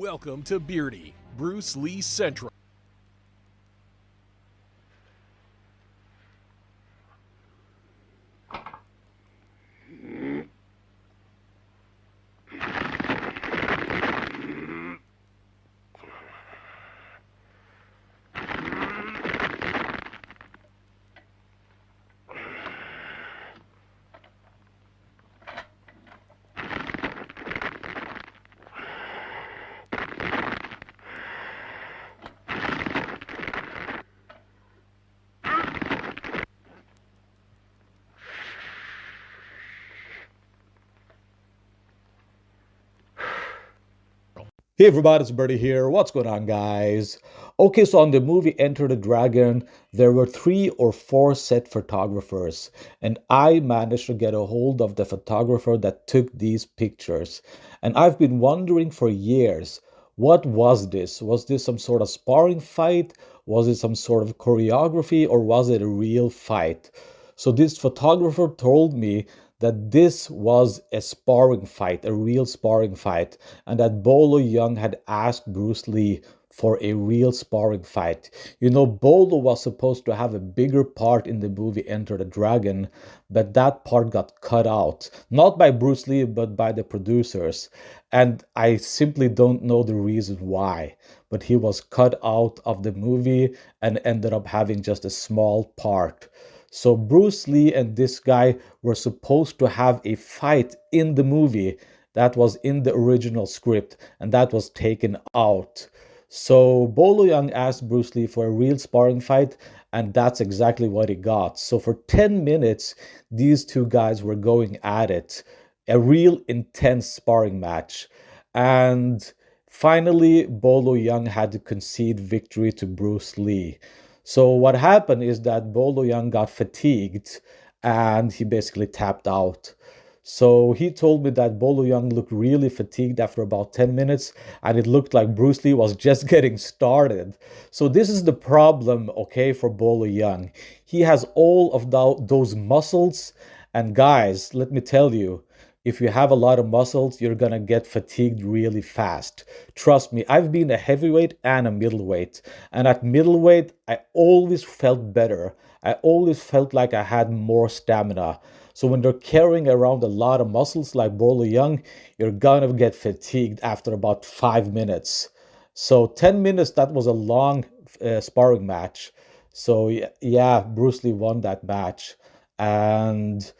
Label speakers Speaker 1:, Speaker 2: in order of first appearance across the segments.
Speaker 1: Welcome to Beardy, Bruce Lee Central.
Speaker 2: Hey everybody, it's Birdie here. What's going on, guys? Okay, so on the movie Enter the Dragon, there were 3 or 4 set photographers, and I managed to get a hold of the photographer that took these pictures. And I've been wondering for years, what was this? Was this some sort of sparring fight? Was it some sort of choreography, or was it a real fight? So this photographer told me that this was a sparring fight, a real sparring fight, and that Bolo Yeung had asked Bruce Lee for a real sparring fight. You know, Bolo was supposed to have a bigger part in the movie Enter the Dragon, but that part got cut out. Not by Bruce Lee, but by the producers. And I simply don't know the reason why. But he was cut out of the movie and ended up having just a small part. So Bruce Lee and this guy were supposed to have a fight in the movie that was in the original script, and that was taken out. So Bolo Yeung asked Bruce Lee for a real sparring fight, and that's exactly what he got. So for 10 minutes, these two guys were going at it, a real intense sparring match. And finally, Bolo Yeung had to concede victory to Bruce Lee. So what happened is that Bolo Yeung got fatigued and he basically tapped out. So he told me that Bolo Yeung looked really fatigued after about 10 minutes, and it looked like Bruce Lee was just getting started. So this is the problem, okay, for Bolo Yeung. He has all of those muscles, and guys, let me tell you, if you have a lot of muscles, you're gonna get fatigued really fast. Trust me, I've been a heavyweight and a middleweight. And at middleweight, I always felt better. I always felt like I had more stamina. So when you're carrying around a lot of muscles like Bolo Yeung, you're gonna get fatigued after about 5 minutes. So 10 minutes, that was a long sparring match. So yeah, Bruce Lee won that match. And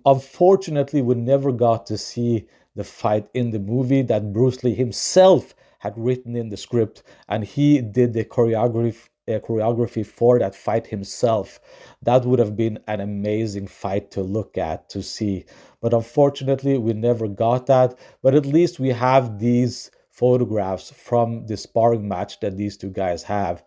Speaker 2: unfortunately, we never got to see the fight in the movie that Bruce Lee himself had written in the script, and he did the choreography for that fight himself. That would have been an amazing fight to look at, to see. But unfortunately, we never got that. But at least we have these photographs from the sparring match that these two guys have.